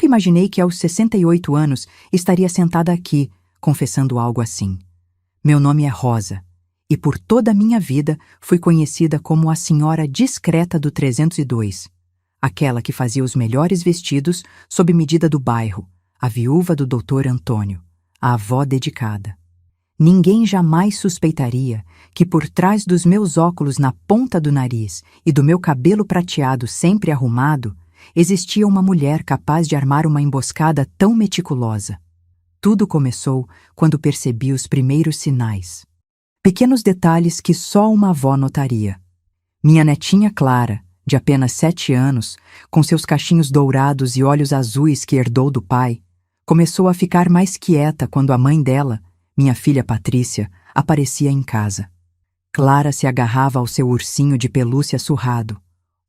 nunca imaginei que aos 68 anos estaria sentada aqui, confessando algo assim. Meu nome é Rosa, e por toda a minha vida fui conhecida como a senhora discreta do 302, aquela que fazia os melhores vestidos sob medida do bairro, a viúva do Dr. Antônio, a avó dedicada. Ninguém jamais suspeitaria que por trás dos meus óculos na ponta do nariz e do meu cabelo prateado sempre arrumado, existia uma mulher capaz de armar uma emboscada tão meticulosa. Tudo começou quando percebi os primeiros sinais. Pequenos detalhes que só uma avó notaria. Minha netinha Clara, de apenas 7 anos, com seus cachinhos dourados e olhos azuis que herdou do pai, começou a ficar mais quieta quando a mãe dela, minha filha Patrícia, aparecia em casa. Clara se agarrava ao seu ursinho de pelúcia surrado,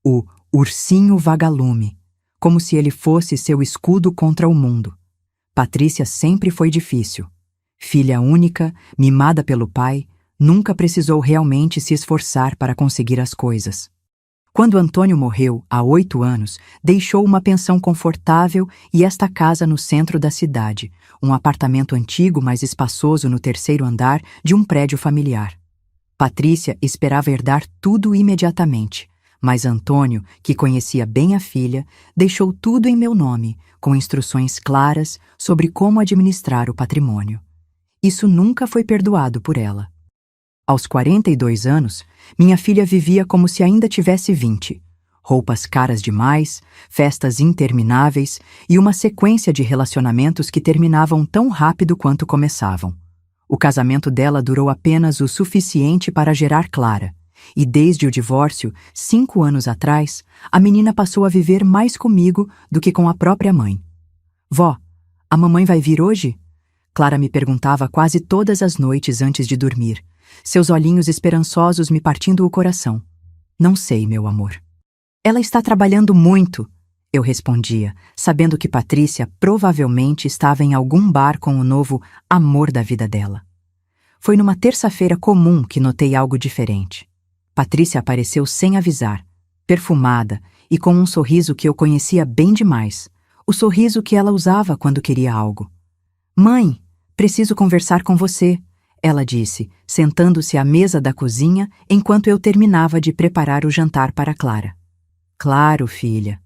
o ursinho vagalume, como se ele fosse seu escudo contra o mundo. Patrícia sempre foi difícil. Filha única, mimada pelo pai, nunca precisou realmente se esforçar para conseguir as coisas. Quando Antônio morreu, há 8 anos, deixou uma pensão confortável e esta casa no centro da cidade, um apartamento antigo, mas espaçoso no 3º andar de um prédio familiar. Patrícia esperava herdar tudo imediatamente, mas Antônio, que conhecia bem a filha, deixou tudo em meu nome, com instruções claras sobre como administrar o patrimônio. Isso nunca foi perdoado por ela. Aos 42 anos, minha filha vivia como se ainda tivesse 20. Roupas caras demais, festas intermináveis e uma sequência de relacionamentos que terminavam tão rápido quanto começavam. O casamento dela durou apenas o suficiente para gerar Clara, e desde o divórcio, 5 anos atrás, a menina passou a viver mais comigo do que com a própria mãe. Vó, a mamãe vai vir hoje? Clara me perguntava quase todas as noites antes de dormir, seus olhinhos esperançosos me partindo o coração. Não sei, meu amor. Ela está trabalhando muito, eu respondia, sabendo que Patrícia provavelmente estava em algum bar com o novo amor da vida dela. Foi numa terça-feira comum que notei algo diferente. Patrícia apareceu sem avisar, perfumada e com um sorriso que eu conhecia bem demais, o sorriso que ela usava quando queria algo. Mãe, preciso conversar com você, ela disse, sentando-se à mesa da cozinha enquanto eu terminava de preparar o jantar para Clara. Claro, filha.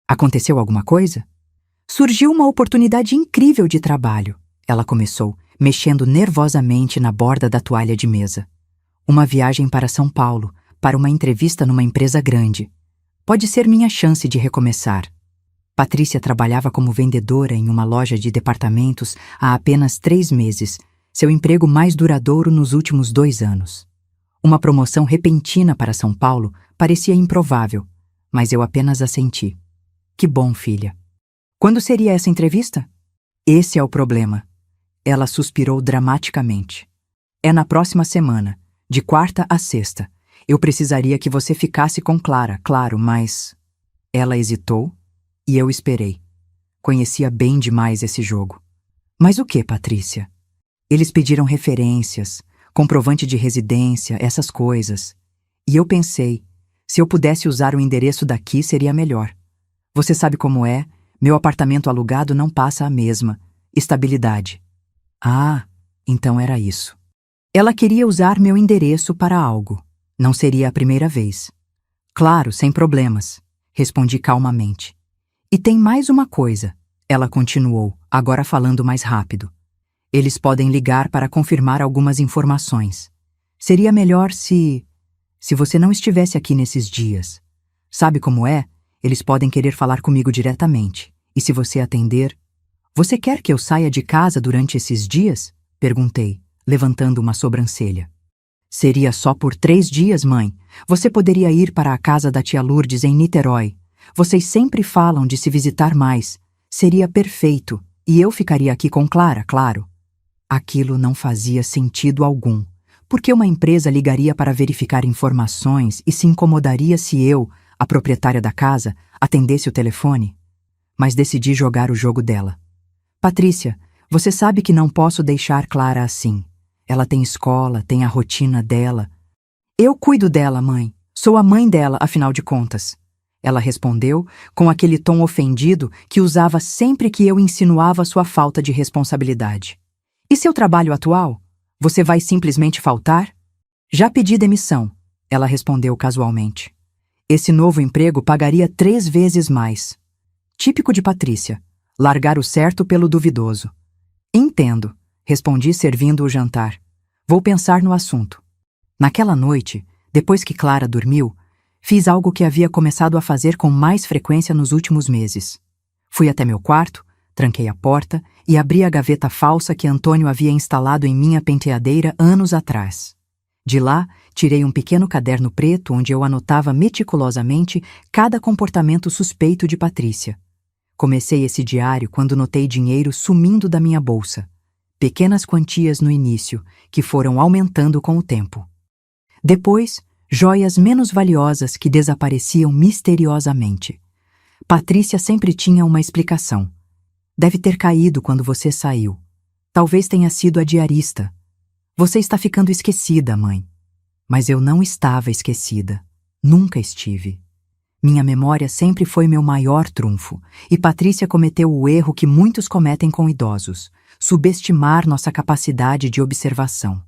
Aconteceu alguma coisa? Surgiu uma oportunidade incrível de trabalho, ela começou, mexendo nervosamente na borda da toalha de mesa. Uma viagem para São Paulo, para uma entrevista numa empresa grande. Pode ser minha chance de recomeçar. Patrícia trabalhava como vendedora em uma loja de departamentos há apenas 3 meses, seu emprego mais duradouro nos últimos 2 anos. Uma promoção repentina para São Paulo parecia improvável, mas eu apenas assenti. Que bom, filha. Quando seria essa entrevista? Esse é o problema. Ela suspirou dramaticamente. É na próxima semana, de quarta a sexta. Eu precisaria que você ficasse com Clara, claro, mas... Ela hesitou e eu esperei. Conhecia bem demais esse jogo. Mas o que, Patrícia? Eles pediram referências, comprovante de residência, essas coisas. E eu pensei, se eu pudesse usar o endereço daqui seria melhor. Você sabe como é, meu apartamento alugado não passa a mesma. Estabilidade. Ah, então era isso. Ela queria usar meu endereço para algo. Não seria a primeira vez. Claro, sem problemas, respondi calmamente. E tem mais uma coisa, ela continuou, agora falando mais rápido. Eles podem ligar para confirmar algumas informações. Seria melhor se você não estivesse aqui nesses dias. Sabe como é? Eles podem querer falar comigo diretamente. E se você atender... Você quer que eu saia de casa durante esses dias? Perguntei, levantando uma sobrancelha. Seria só por 3 dias, mãe. Você poderia ir para a casa da tia Lourdes em Niterói. Vocês sempre falam de se visitar mais. Seria perfeito. E eu ficaria aqui com Clara, claro. Aquilo não fazia sentido algum. Por que uma empresa ligaria para verificar informações e se incomodaria se eu, a proprietária da casa, atendesse o telefone? Mas decidi jogar o jogo dela. Patrícia, você sabe que não posso deixar Clara assim. Ela tem escola, tem a rotina dela. Eu cuido dela, mãe. Sou a mãe dela, afinal de contas. Ela respondeu com aquele tom ofendido que usava sempre que eu insinuava sua falta de responsabilidade. E seu trabalho atual? Você vai simplesmente faltar? Já pedi demissão, ela respondeu casualmente. Esse novo emprego pagaria 3 vezes mais. Típico de Patrícia, largar o certo pelo duvidoso. Entendo, respondi servindo o jantar. Vou pensar no assunto. Naquela noite, depois que Clara dormiu, fiz algo que havia começado a fazer com mais frequência nos últimos meses. Fui até meu quarto, tranquei a porta e abri a gaveta falsa que Antônio havia instalado em minha penteadeira anos atrás. De lá, tirei um pequeno caderno preto onde eu anotava meticulosamente cada comportamento suspeito de Patrícia. Comecei esse diário quando notei dinheiro sumindo da minha bolsa. Pequenas quantias no início, que foram aumentando com o tempo. Depois, joias menos valiosas que desapareciam misteriosamente. Patrícia sempre tinha uma explicação. Deve ter caído quando você saiu. Talvez tenha sido a diarista. Você está ficando esquecida, mãe. Mas eu não estava esquecida. Nunca estive. Minha memória sempre foi meu maior trunfo, e Patrícia cometeu o erro que muitos cometem com idosos: subestimar nossa capacidade de observação.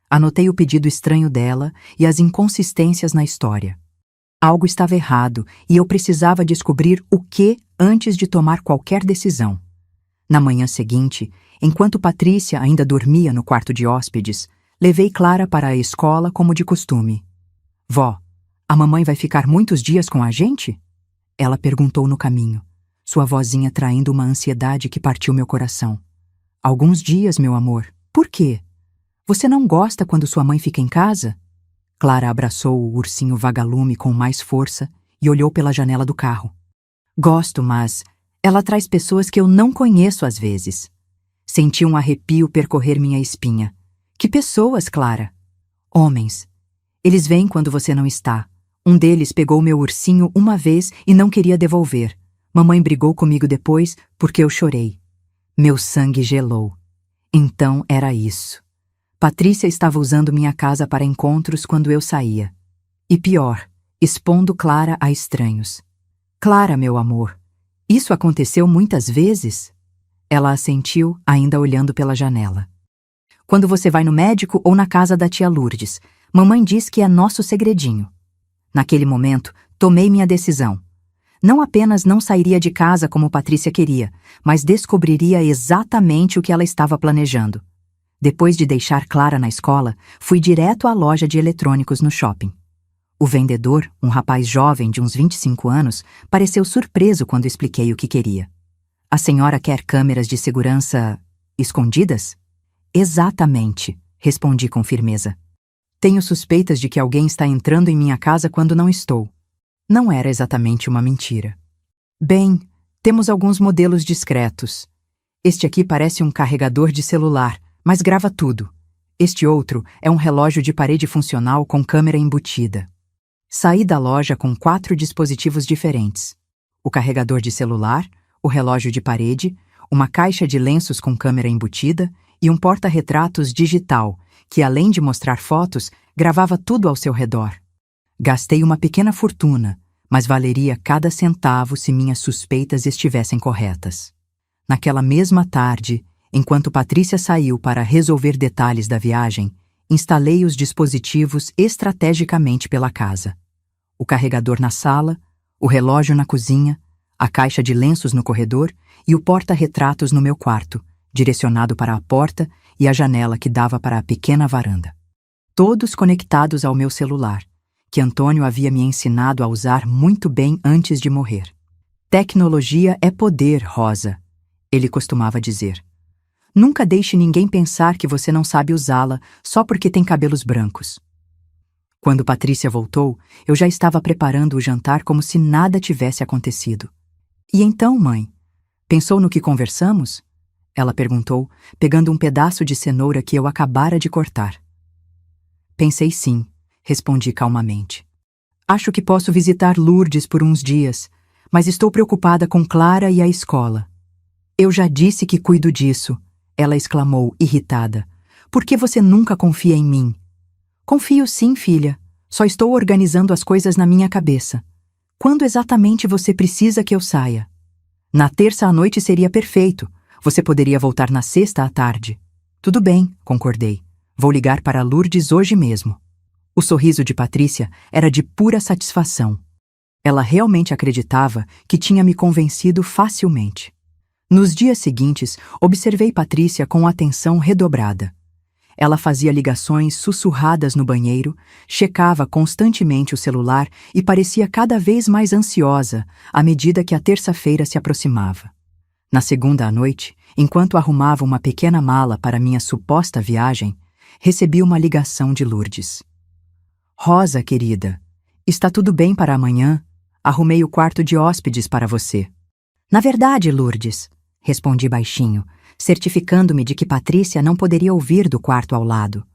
Anotei o pedido estranho dela e as inconsistências na história. Algo estava errado e eu precisava descobrir o que antes de tomar qualquer decisão. Na manhã seguinte, enquanto Patrícia ainda dormia no quarto de hóspedes, levei Clara para a escola como de costume. Vó, a mamãe vai ficar muitos dias com a gente? Ela perguntou no caminho, sua vozinha traindo uma ansiedade que partiu meu coração. Alguns dias, meu amor. Por quê? Você não gosta quando sua mãe fica em casa? Clara abraçou o ursinho vagalume com mais força e olhou pela janela do carro. Gosto, mas ela traz pessoas que eu não conheço às vezes. Senti um arrepio percorrer minha espinha. Que pessoas, Clara? Homens. Eles vêm quando você não está. Um deles pegou meu ursinho uma vez e não queria devolver. Mamãe brigou comigo depois porque eu chorei. Meu sangue gelou. Então era isso. Patrícia estava usando minha casa para encontros quando eu saía. E pior, expondo Clara a estranhos. Clara, meu amor, isso aconteceu muitas vezes? Ela assentiu, ainda olhando pela janela. Quando você vai no médico ou na casa da tia Lourdes, mamãe diz que é nosso segredinho. Naquele momento, tomei minha decisão. Não apenas não sairia de casa como Patrícia queria, mas descobriria exatamente o que ela estava planejando. Depois de deixar Clara na escola, fui direto à loja de eletrônicos no shopping. O vendedor, um rapaz jovem de uns 25 anos, pareceu surpreso quando expliquei o que queria. A senhora quer câmeras de segurança escondidas? Exatamente, respondi com firmeza. Tenho suspeitas de que alguém está entrando em minha casa quando não estou. Não era exatamente uma mentira. Bem, temos alguns modelos discretos. Este aqui parece um carregador de celular, mas grava tudo. Este outro é um relógio de parede funcional com câmera embutida. Saí da loja com 4 dispositivos diferentes: o carregador de celular, o relógio de parede, uma caixa de lenços com câmera embutida e um porta-retratos digital, que além de mostrar fotos, gravava tudo ao seu redor. Gastei uma pequena fortuna, mas valeria cada centavo se minhas suspeitas estivessem corretas. Naquela mesma tarde, enquanto Patrícia saiu para resolver detalhes da viagem, instalei os dispositivos estrategicamente pela casa. O carregador na sala, o relógio na cozinha, a caixa de lenços no corredor e o porta-retratos no meu quarto, direcionado para a porta e a janela que dava para a pequena varanda. Todos conectados ao meu celular, que Antônio havia me ensinado a usar muito bem antes de morrer. Tecnologia é poder, Rosa, ele costumava dizer. Nunca deixe ninguém pensar que você não sabe usá-la só porque tem cabelos brancos. Quando Patrícia voltou, eu já estava preparando o jantar como se nada tivesse acontecido. E então, mãe, pensou no que conversamos? Ela perguntou, pegando um pedaço de cenoura que eu acabara de cortar. Pensei sim, respondi calmamente. Acho que posso visitar Lourdes por uns dias, mas estou preocupada com Clara e a escola. Eu já disse que cuido disso, ela exclamou, irritada. Por que você nunca confia em mim? Confio sim, filha. Só estou organizando as coisas na minha cabeça. Quando exatamente você precisa que eu saia? Na terça à noite seria perfeito. Você poderia voltar na sexta à tarde. Tudo bem, concordei. Vou ligar para Lourdes hoje mesmo. O sorriso de Patrícia era de pura satisfação. Ela realmente acreditava que tinha me convencido facilmente. Nos dias seguintes, observei Patrícia com atenção redobrada. Ela fazia ligações sussurradas no banheiro, checava constantemente o celular e parecia cada vez mais ansiosa à medida que a terça-feira se aproximava. Na segunda à noite, enquanto arrumava uma pequena mala para minha suposta viagem, recebi uma ligação de Lourdes. Rosa, querida, está tudo bem para amanhã? Arrumei o quarto de hóspedes para você. Na verdade, Lourdes, respondi baixinho, certificando-me de que Patrícia não poderia ouvir do quarto ao lado.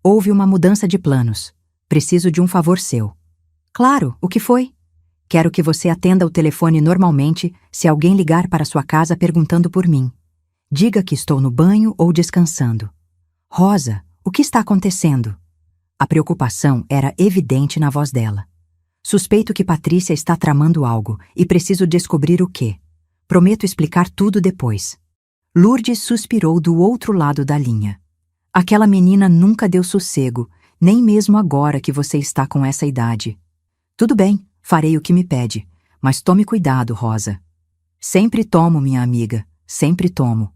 Houve uma mudança de planos. Preciso de um favor seu. Claro, o que foi? Quero que você atenda o telefone normalmente se alguém ligar para sua casa perguntando por mim. Diga que estou no banho ou descansando. Rosa, o que está acontecendo? A preocupação era evidente na voz dela. Suspeito que Patrícia está tramando algo e preciso descobrir o quê. Prometo explicar tudo depois. Lourdes suspirou do outro lado da linha. Aquela menina nunca deu sossego, nem mesmo agora que você está com essa idade. Tudo bem, farei o que me pede, mas tome cuidado, Rosa. Sempre tomo, minha amiga, sempre tomo.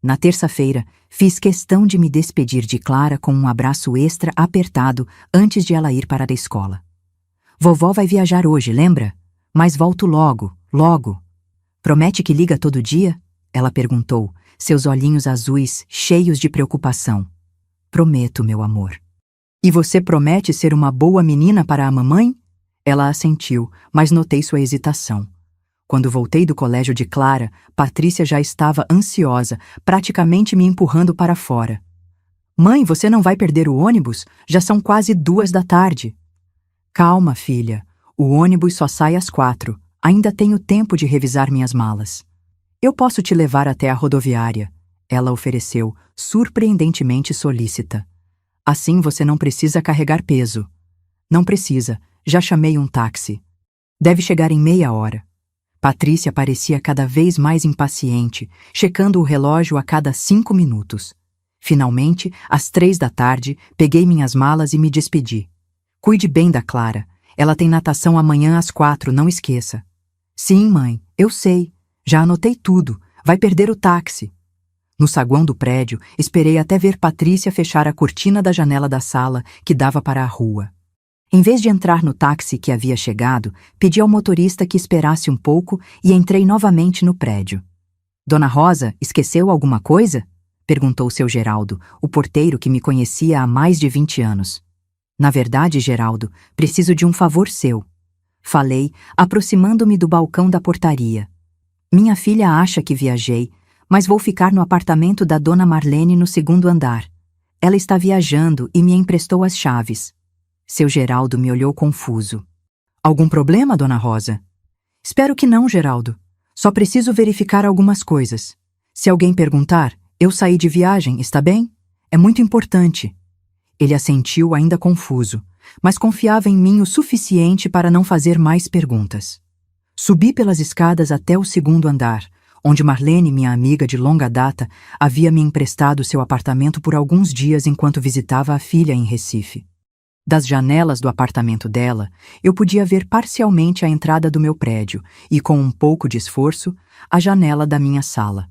Na terça-feira, fiz questão de me despedir de Clara com um abraço extra apertado antes de ela ir para a escola. Vovó vai viajar hoje, lembra? Mas volto logo, logo. Promete que liga todo dia? Ela perguntou, seus olhinhos azuis cheios de preocupação. Prometo, meu amor. E você promete ser uma boa menina para a mamãe? Ela assentiu, mas notei sua hesitação. Quando voltei do colégio de Clara, Patrícia já estava ansiosa, praticamente me empurrando para fora. Mãe, você não vai perder o ônibus? Já são quase 2 da tarde. Calma, filha. O ônibus só sai às 4. Ainda tenho tempo de revisar minhas malas. Eu posso te levar até a rodoviária, ela ofereceu, surpreendentemente solícita. Assim você não precisa carregar peso. Não precisa, já chamei um táxi. Deve chegar em meia hora. Patrícia parecia cada vez mais impaciente, checando o relógio a cada 5 minutos. Finalmente, às 3 da tarde, peguei minhas malas e me despedi. Cuide bem da Clara. Ela tem natação amanhã às 4, não esqueça. Sim, mãe, eu sei. Já anotei tudo. Vai perder o táxi. No saguão do prédio, esperei até ver Patrícia fechar a cortina da janela da sala, que dava para a rua. Em vez de entrar no táxi que havia chegado, pedi ao motorista que esperasse um pouco e entrei novamente no prédio. Dona Rosa, esqueceu alguma coisa? Perguntou seu Geraldo, o porteiro que me conhecia há mais de 20 anos. Na verdade, Geraldo, preciso de um favor seu. Falei, aproximando-me do balcão da portaria. Minha filha acha que viajei, mas vou ficar no apartamento da dona Marlene no 2º andar. Ela está viajando e me emprestou as chaves. Seu Geraldo me olhou confuso. Algum problema, dona Rosa? Espero que não, Geraldo. Só preciso verificar algumas coisas. Se alguém perguntar, eu saí de viagem, está bem? É muito importante. Ele assentiu ainda confuso, mas confiava em mim o suficiente para não fazer mais perguntas. Subi pelas escadas até o 2º andar, onde Marlene, minha amiga de longa data, havia me emprestado seu apartamento por alguns dias enquanto visitava a filha em Recife. Das janelas do apartamento dela, eu podia ver parcialmente a entrada do meu prédio e, com um pouco de esforço, a janela da minha sala.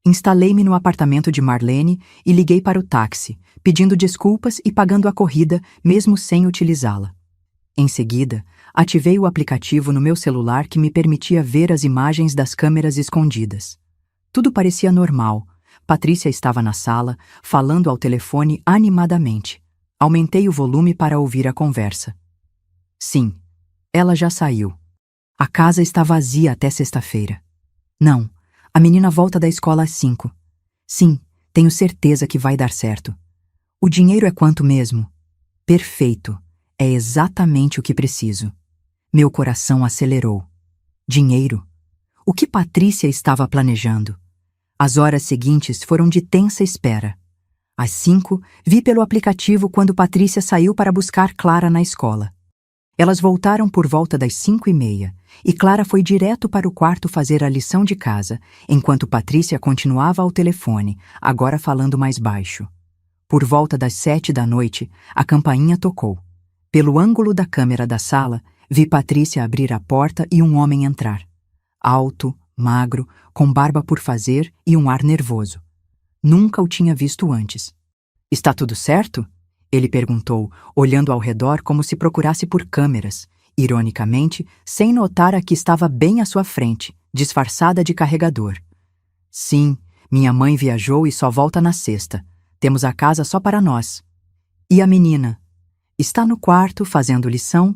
Instalei-me no apartamento de Marlene e liguei para o táxi, pedindo desculpas e pagando a corrida, mesmo sem utilizá-la. Em seguida, ativei o aplicativo no meu celular que me permitia ver as imagens das câmeras escondidas. Tudo parecia normal. Patrícia estava na sala, falando ao telefone animadamente. Aumentei o volume para ouvir a conversa. Sim, ela já saiu. A casa está vazia até sexta-feira. Não, a menina volta da escola às 5. Sim, tenho certeza que vai dar certo. O dinheiro é quanto mesmo? Perfeito. É exatamente o que preciso. Meu coração acelerou. Dinheiro? O que Patrícia estava planejando? As horas seguintes foram de tensa espera. Às 5, vi pelo aplicativo quando Patrícia saiu para buscar Clara na escola. Elas voltaram por volta das 5h30 e Clara foi direto para o quarto fazer a lição de casa, enquanto Patrícia continuava ao telefone, agora falando mais baixo. Por volta das 7 da noite, a campainha tocou. Pelo ângulo da câmera da sala, vi Patrícia abrir a porta e um homem entrar. Alto, magro, com barba por fazer e um ar nervoso. Nunca o tinha visto antes. "Está tudo certo?" Ele perguntou, olhando ao redor como se procurasse por câmeras, ironicamente, sem notar a que estava bem à sua frente, disfarçada de carregador. "Sim, minha mãe viajou e só volta na sexta. Temos a casa só para nós." "E a menina?" "Está no quarto, fazendo lição.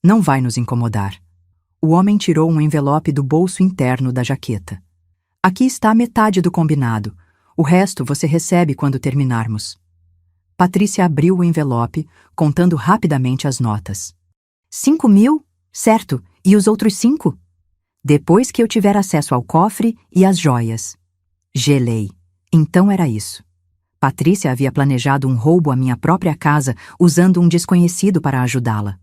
Não vai nos incomodar." O homem tirou um envelope do bolso interno da jaqueta. "Aqui está a metade do combinado. O resto você recebe quando terminarmos." Patrícia abriu o envelope, contando rapidamente as notas. 5.000? Certo. E os outros 5? Depois que eu tiver acesso ao cofre e às joias. Gelei. Então era isso. Patrícia havia planejado um roubo à minha própria casa usando um desconhecido para ajudá-la.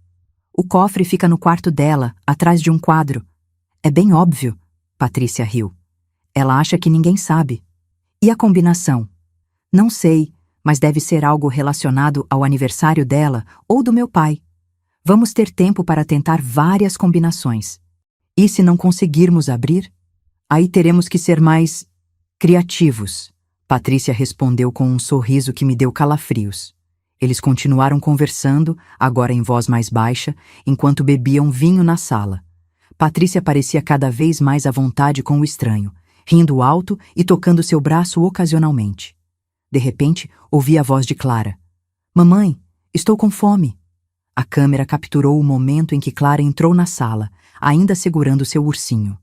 "O cofre fica no quarto dela, atrás de um quadro." "É bem óbvio." Patrícia riu. "Ela acha que ninguém sabe." "E a combinação?" "Não sei, mas deve ser algo relacionado ao aniversário dela ou do meu pai. Vamos ter tempo para tentar várias combinações. E se não conseguirmos abrir? Aí teremos que ser mais criativos." Patrícia respondeu com um sorriso que me deu calafrios. Eles continuaram conversando, agora em voz mais baixa, enquanto bebiam vinho na sala. Patrícia parecia cada vez mais à vontade com o estranho, rindo alto e tocando seu braço ocasionalmente. De repente, ouvi a voz de Clara. "Mamãe, estou com fome." A câmera capturou o momento em que Clara entrou na sala, ainda segurando seu ursinho.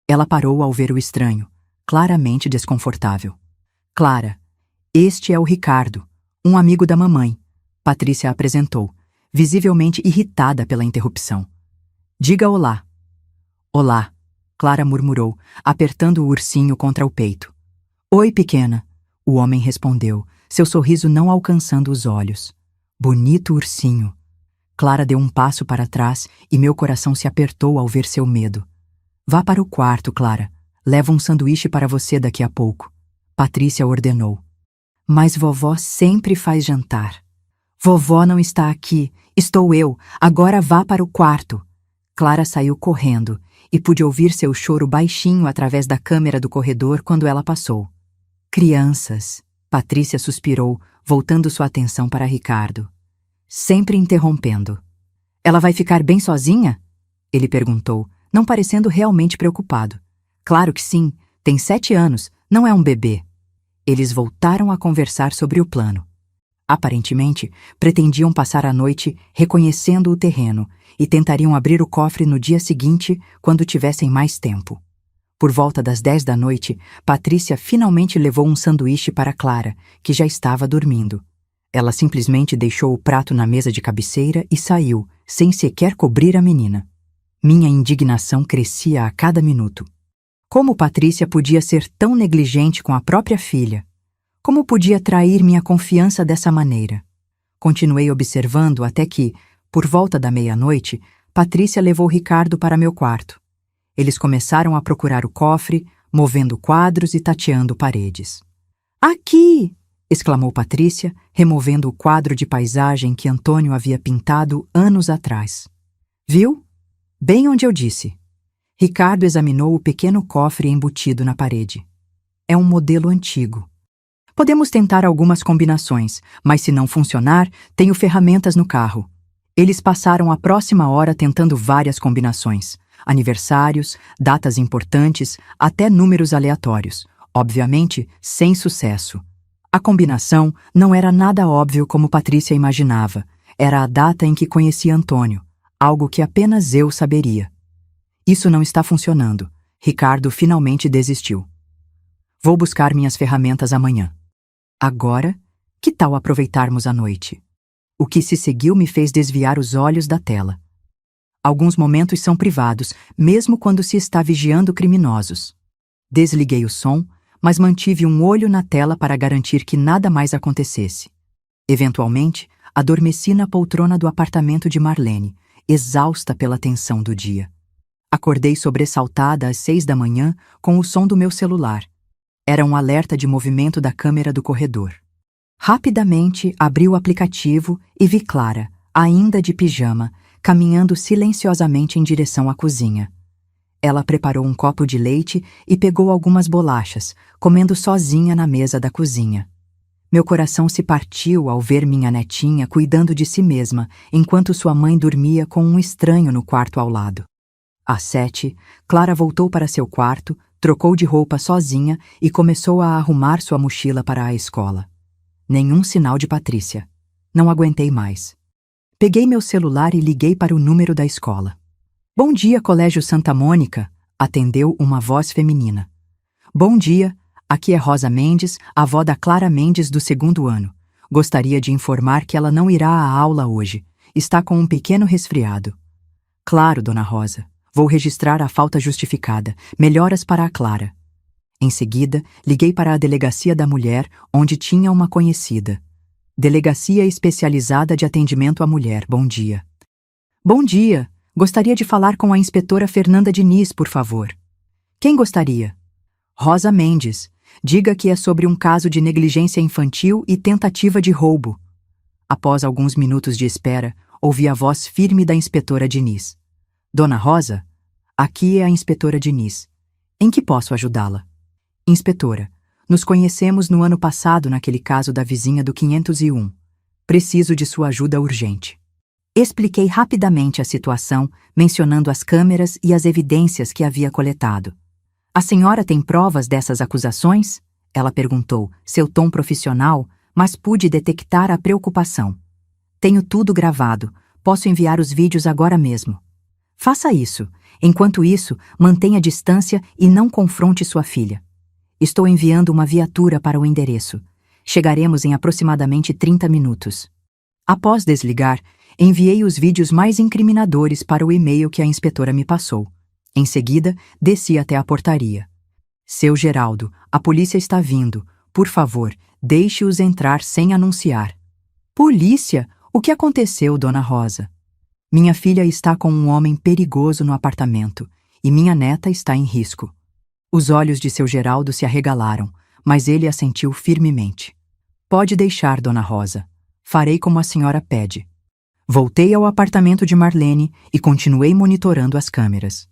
Ela parou ao ver o estranho, claramente desconfortável. "Clara, este é o Ricardo, um amigo da mamãe." Patrícia apresentou, visivelmente irritada pela interrupção. "Diga olá." "Olá," Clara murmurou, apertando o ursinho contra o peito. "Oi, pequena." O homem respondeu, seu sorriso não alcançando os olhos. "Bonito ursinho." Clara deu um passo para trás e meu coração se apertou ao ver seu medo. "Vá para o quarto, Clara. Levo um sanduíche para você daqui a pouco." Patrícia ordenou. "Mas vovó sempre faz jantar." "Vovó não está aqui. Estou eu. Agora vá para o quarto." Clara saiu correndo e pude ouvir seu choro baixinho através da câmera do corredor quando ela passou. "Crianças," Patrícia suspirou, voltando sua atenção para Ricardo. Sempre interrompendo. "Ela vai ficar bem sozinha?" Ele perguntou, não parecendo realmente preocupado. "Claro que sim. Tem 7 anos. Não é um bebê." Eles voltaram a conversar sobre o plano. Aparentemente, pretendiam passar a noite reconhecendo o terreno e tentariam abrir o cofre no dia seguinte, quando tivessem mais tempo. Por volta das 10 da noite, Patrícia finalmente levou um sanduíche para Clara, que já estava dormindo. Ela simplesmente deixou o prato na mesa de cabeceira e saiu, sem sequer cobrir a menina. Minha indignação crescia a cada minuto. Como Patrícia podia ser tão negligente com a própria filha? Como podia trair minha confiança dessa maneira? Continuei observando até que, por volta da 00:30, Patrícia levou Ricardo para meu quarto. Eles começaram a procurar o cofre, movendo quadros e tateando paredes. "Aqui!" exclamou Patrícia, removendo o quadro de paisagem que Antônio havia pintado anos atrás. "Viu? Bem onde eu disse." Ricardo examinou o pequeno cofre embutido na parede. "É um modelo antigo. Podemos tentar algumas combinações, mas se não funcionar, tenho ferramentas no carro." Eles passaram a próxima hora tentando várias combinações. Aniversários, datas importantes, até números aleatórios. Obviamente, sem sucesso. A combinação não era nada óbvio como Patrícia imaginava. Era a data em que conheci Antônio, algo que apenas eu saberia. "Isso não está funcionando." Ricardo finalmente desistiu. "Vou buscar minhas ferramentas amanhã." "Agora, que tal aproveitarmos a noite?" O que se seguiu me fez desviar os olhos da tela. Alguns momentos são privados, mesmo quando se está vigiando criminosos. Desliguei o som, mas mantive um olho na tela para garantir que nada mais acontecesse. Eventualmente, adormeci na poltrona do apartamento de Marlene, exausta pela tensão do dia. Acordei sobressaltada às 6 da manhã com o som do meu celular. Era um alerta de movimento da câmera do corredor. Rapidamente abri o aplicativo e vi Clara, ainda de pijama, caminhando silenciosamente em direção à cozinha. Ela preparou um copo de leite e pegou algumas bolachas, comendo sozinha na mesa da cozinha. Meu coração se partiu ao ver minha netinha cuidando de si mesma, enquanto sua mãe dormia com um estranho no quarto ao lado. Às 7, Clara voltou para seu quarto, trocou de roupa sozinha e começou a arrumar sua mochila para a escola. Nenhum sinal de Patrícia. Não aguentei mais. Peguei meu celular e liguei para o número da escola. Bom dia, Colégio Santa Mônica, atendeu uma voz feminina. Bom dia, aqui é Rosa Mendes, avó da Clara Mendes do 2º ano. Gostaria de informar que ela não irá à aula hoje. Está com um pequeno resfriado. Claro, dona Rosa. Vou registrar a falta justificada. Melhoras para a Clara. Em seguida, liguei para a Delegacia da Mulher, onde tinha uma conhecida. Delegacia Especializada de Atendimento à Mulher. Bom dia. Bom dia. Gostaria de falar com a inspetora Fernanda Diniz, por favor. Quem gostaria? Rosa Mendes. Diga que é sobre um caso de negligência infantil e tentativa de roubo. Após alguns minutos de espera, ouvi a voz firme da inspetora Diniz. Dona Rosa, aqui é a inspetora Diniz. Em que posso ajudá-la? Inspetora, nos conhecemos no ano passado naquele caso da vizinha do 501. Preciso de sua ajuda urgente. Expliquei rapidamente a situação, mencionando as câmeras e as evidências que havia coletado. A senhora tem provas dessas acusações? Ela perguntou, seu tom profissional, mas pude detectar a preocupação. Tenho tudo gravado, posso enviar os vídeos agora mesmo. Faça isso. Enquanto isso, mantenha distância e não confronte sua filha. Estou enviando uma viatura para o endereço. Chegaremos em aproximadamente 30 minutos. Após desligar, enviei os vídeos mais incriminadores para o e-mail que a inspetora me passou. Em seguida, desci até a portaria. Seu Geraldo, a polícia está vindo. Por favor, deixe-os entrar sem anunciar. Polícia? O que aconteceu, dona Rosa? Minha filha está com um homem perigoso no apartamento e minha neta está em risco. Os olhos de seu Geraldo se arregalaram, mas ele assentiu firmemente. Pode deixar, dona Rosa. Farei como a senhora pede. Voltei ao apartamento de Marlene e continuei monitorando as câmeras.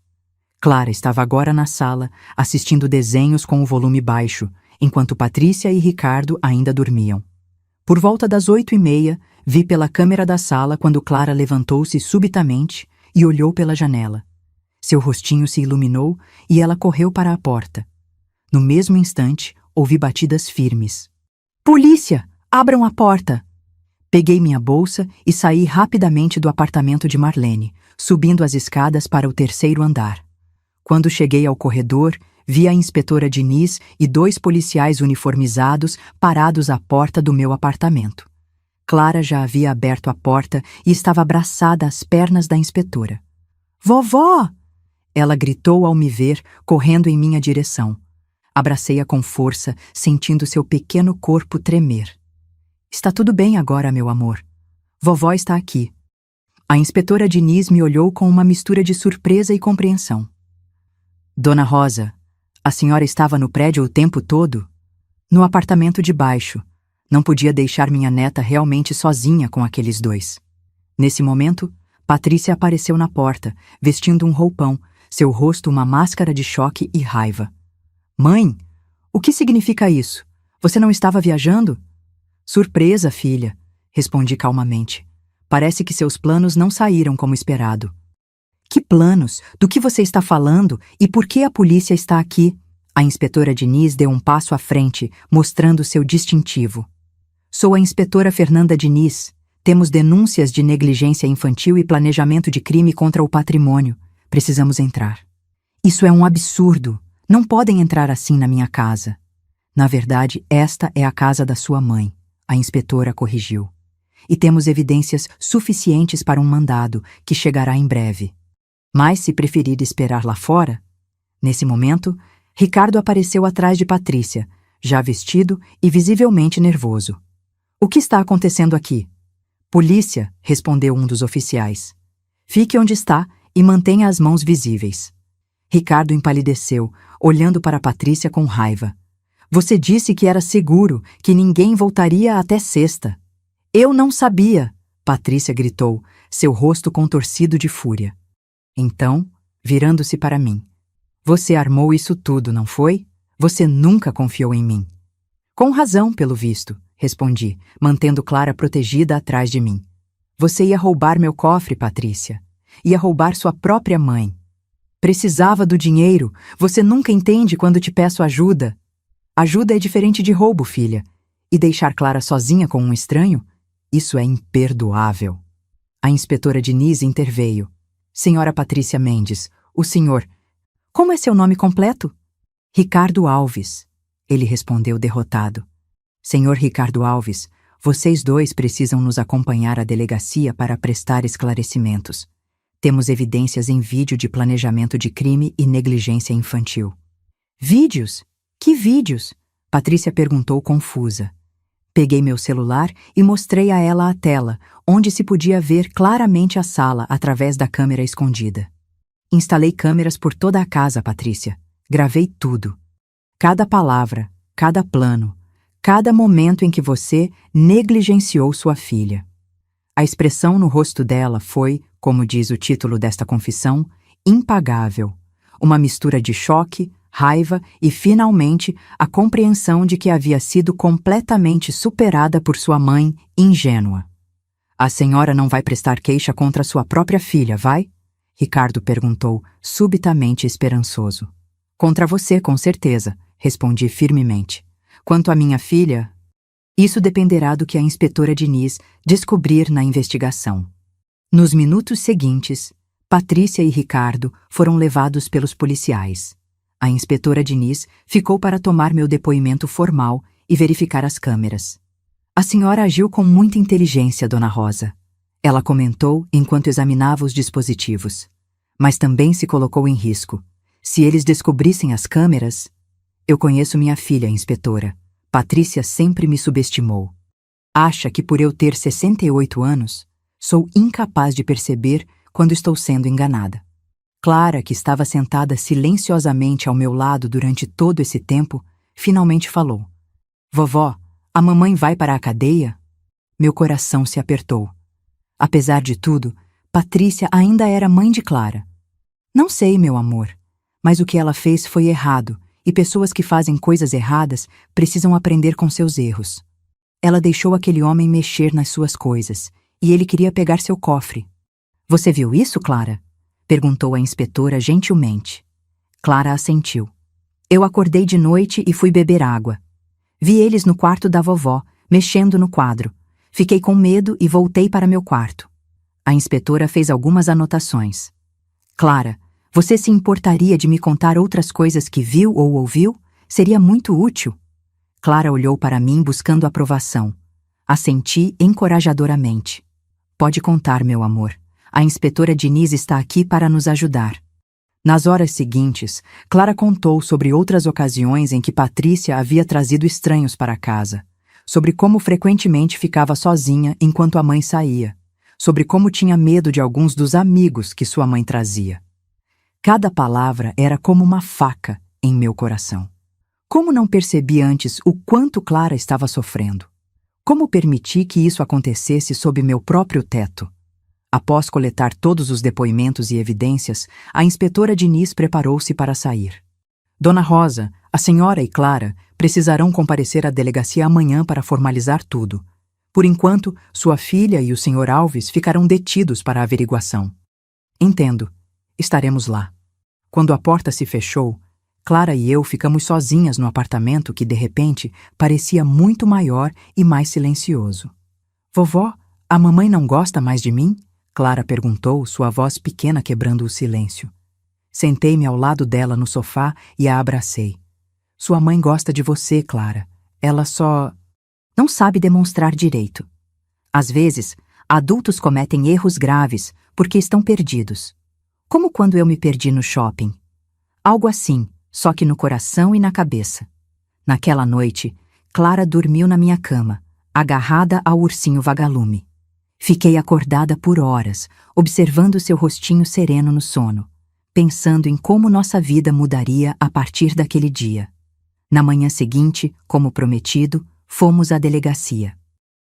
Clara estava agora na sala, assistindo desenhos com o volume baixo, enquanto Patrícia e Ricardo ainda dormiam. Por volta das 8h30, vi pela câmera da sala quando Clara levantou-se subitamente e olhou pela janela. Seu rostinho se iluminou e ela correu para a porta. No mesmo instante, ouvi batidas firmes. Polícia! Abram a porta! Peguei minha bolsa e saí rapidamente do apartamento de Marlene, subindo as escadas para o 3º andar. Quando cheguei ao corredor, vi a inspetora Diniz e 2 policiais uniformizados parados à porta do meu apartamento. Clara já havia aberto a porta e estava abraçada às pernas da inspetora. Vovó! Ela gritou ao me ver, correndo em minha direção. Abracei-a com força, sentindo seu pequeno corpo tremer. Está tudo bem agora, meu amor. Vovó está aqui. A inspetora Diniz me olhou com uma mistura de surpresa e compreensão. Dona Rosa, a senhora estava no prédio o tempo todo? No apartamento de baixo. Não podia deixar minha neta realmente sozinha com aqueles 2. Nesse momento, Patrícia apareceu na porta, vestindo um roupão, seu rosto uma máscara de choque e raiva. Mãe, o que significa isso? Você não estava viajando? Surpresa, filha, respondi calmamente. Parece que seus planos não saíram como esperado. Que planos? Do que você está falando? E por que a polícia está aqui? A inspetora Diniz deu um passo à frente, mostrando seu distintivo. Sou a inspetora Fernanda Diniz. Temos denúncias de negligência infantil e planejamento de crime contra o patrimônio. Precisamos entrar. Isso é um absurdo. Não podem entrar assim na minha casa. Na verdade, esta é a casa da sua mãe, a inspetora corrigiu. E temos evidências suficientes para um mandado, que chegará em breve. Mas se preferir esperar lá fora... Nesse momento, Ricardo apareceu atrás de Patrícia, já vestido e visivelmente nervoso. O que está acontecendo aqui? Polícia, respondeu um dos oficiais. Fique onde está e mantenha as mãos visíveis. Ricardo empalideceu, olhando para Patrícia com raiva. Você disse que era seguro, que ninguém voltaria até sexta. Eu não sabia, Patrícia gritou, seu rosto contorcido de fúria. Então, virando-se para mim. Você armou isso tudo, não foi? Você nunca confiou em mim. Com razão, pelo visto, respondi, mantendo Clara protegida atrás de mim. Você ia roubar meu cofre, Patrícia. Ia roubar sua própria mãe. Precisava do dinheiro. Você nunca entende quando te peço ajuda. Ajuda é diferente de roubo, filha. E deixar Clara sozinha com um estranho? Isso é imperdoável. A inspetora Diniz interveio. Senhora Patrícia Mendes, o senhor... Como é seu nome completo? Ricardo Alves. Ele respondeu derrotado. Senhor Ricardo Alves, vocês dois precisam nos acompanhar à delegacia para prestar esclarecimentos. Temos evidências em vídeo de planejamento de crime e negligência infantil. Vídeos? Que vídeos? Patrícia perguntou confusa. Peguei meu celular e mostrei a ela a tela, onde se podia ver claramente a sala através da câmera escondida. Instalei câmeras por toda a casa, Patrícia. Gravei tudo. Cada palavra, cada plano, cada momento em que você negligenciou sua filha. A expressão no rosto dela foi, como diz o título desta confissão, impagável. Uma mistura de choque, raiva e, finalmente, a compreensão de que havia sido completamente superada por sua mãe ingênua. A senhora não vai prestar queixa contra sua própria filha, vai? Ricardo perguntou, subitamente esperançoso. Contra você, com certeza, respondi firmemente. Quanto à minha filha, isso dependerá do que a inspetora Diniz descobrir na investigação. Nos minutos seguintes, Patrícia e Ricardo foram levados pelos policiais. A inspetora Diniz ficou para tomar meu depoimento formal e verificar as câmeras. A senhora agiu com muita inteligência, Dona Rosa. Ela comentou enquanto examinava os dispositivos. Mas também se colocou em risco. Se eles descobrissem as câmeras... Eu conheço minha filha, inspetora. Patrícia sempre me subestimou. Acha que por eu ter 68 anos, sou incapaz de perceber quando estou sendo enganada. Clara, que estava sentada silenciosamente ao meu lado durante todo esse tempo, finalmente falou. Vovó, a mamãe vai para a cadeia? Meu coração se apertou. Apesar de tudo, Patrícia ainda era mãe de Clara. Não sei, meu amor, mas o que ela fez foi errado, e pessoas que fazem coisas erradas precisam aprender com seus erros. Ela deixou aquele homem mexer nas suas coisas, e ele queria pegar seu cofre. Você viu isso, Clara? Perguntou a inspetora gentilmente. Clara assentiu. Eu acordei de noite e fui beber água. Vi eles no quarto da vovó, mexendo no quadro. Fiquei com medo e voltei para meu quarto. A inspetora fez algumas anotações. Clara, você se importaria de me contar outras coisas que viu ou ouviu? Seria muito útil. Clara olhou para mim buscando aprovação. Assenti encorajadoramente. Pode contar, meu amor. A inspetora Diniz está aqui para nos ajudar. Nas horas seguintes, Clara contou sobre outras ocasiões em que Patrícia havia trazido estranhos para casa, sobre como frequentemente ficava sozinha enquanto a mãe saía, sobre como tinha medo de alguns dos amigos que sua mãe trazia. Cada palavra era como uma faca em meu coração. Como não percebi antes o quanto Clara estava sofrendo? Como permiti que isso acontecesse sob meu próprio teto? Após coletar todos os depoimentos e evidências, a inspetora Diniz preparou-se para sair. Dona Rosa, a senhora e Clara precisarão comparecer à delegacia amanhã para formalizar tudo. Por enquanto, sua filha e o senhor Alves ficarão detidos para a averiguação. Entendo. Estaremos lá. Quando a porta se fechou, Clara e eu ficamos sozinhas no apartamento que, de repente, parecia muito maior e mais silencioso. Vovó, a mamãe não gosta mais de mim? Clara perguntou, sua voz pequena quebrando o silêncio. Sentei-me ao lado dela no sofá e a abracei. Sua mãe gosta de você, Clara. Ela só... não sabe demonstrar direito. Às vezes, adultos cometem erros graves porque estão perdidos. Como quando eu me perdi no shopping. Algo assim, só que no coração e na cabeça. Naquela noite, Clara dormiu na minha cama, agarrada ao ursinho vagalume. Fiquei acordada por horas, observando seu rostinho sereno no sono, pensando em como nossa vida mudaria a partir daquele dia. Na manhã seguinte, como prometido, fomos à delegacia.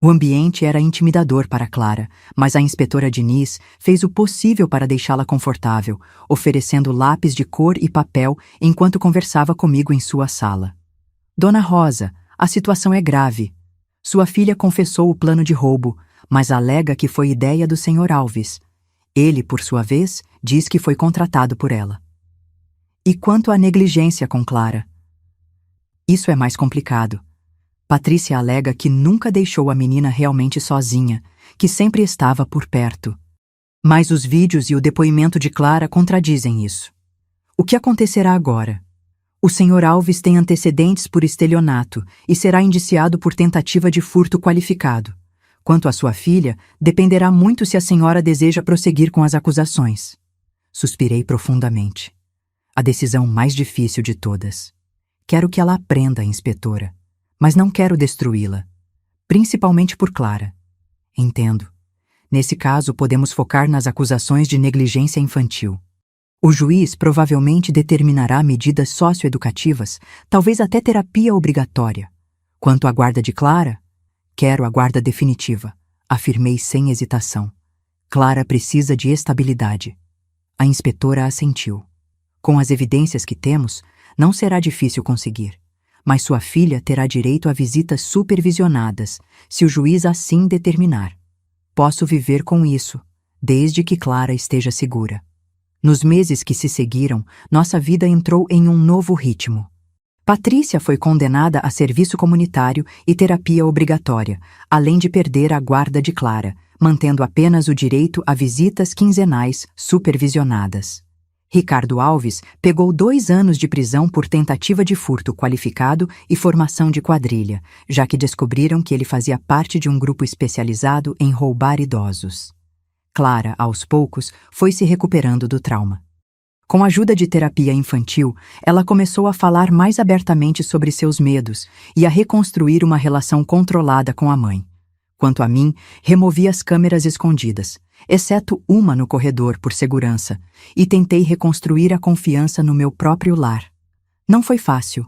O ambiente era intimidador para Clara, mas a inspetora Diniz fez o possível para deixá-la confortável, oferecendo lápis de cor e papel enquanto conversava comigo em sua sala. Dona Rosa, a situação é grave. Sua filha confessou o plano de roubo, mas alega que foi ideia do Sr. Alves. Ele, por sua vez, diz que foi contratado por ela. E quanto à negligência com Clara? Isso é mais complicado. Patrícia alega que nunca deixou a menina realmente sozinha, que sempre estava por perto. Mas os vídeos e o depoimento de Clara contradizem isso. O que acontecerá agora? O Sr. Alves tem antecedentes por estelionato e será indiciado por tentativa de furto qualificado. Quanto à sua filha, dependerá muito se a senhora deseja prosseguir com as acusações. Suspirei profundamente. A decisão mais difícil de todas. Quero que ela aprenda, inspetora, mas não quero destruí-la, principalmente por Clara. Entendo. Nesse caso, podemos focar nas acusações de negligência infantil. O juiz provavelmente determinará medidas socioeducativas, talvez até terapia obrigatória. Quanto à guarda de Clara, quero a guarda definitiva, afirmei sem hesitação. Clara precisa de estabilidade. A inspetora assentiu. Com as evidências que temos, não será difícil conseguir. Mas sua filha terá direito a visitas supervisionadas, se o juiz assim determinar. Posso viver com isso, desde que Clara esteja segura. Nos meses que se seguiram, nossa vida entrou em um novo ritmo. Patrícia foi condenada a serviço comunitário e terapia obrigatória, além de perder a guarda de Clara, mantendo apenas o direito a visitas quinzenais supervisionadas. Ricardo Alves pegou 2 anos de prisão por tentativa de furto qualificado e formação de quadrilha, já que descobriram que ele fazia parte de um grupo especializado em roubar idosos. Clara, aos poucos, foi se recuperando do trauma. Com a ajuda de terapia infantil, ela começou a falar mais abertamente sobre seus medos e a reconstruir uma relação controlada com a mãe. Quanto a mim, removi as câmeras escondidas, exceto uma no corredor por segurança, e tentei reconstruir a confiança no meu próprio lar. Não foi fácil.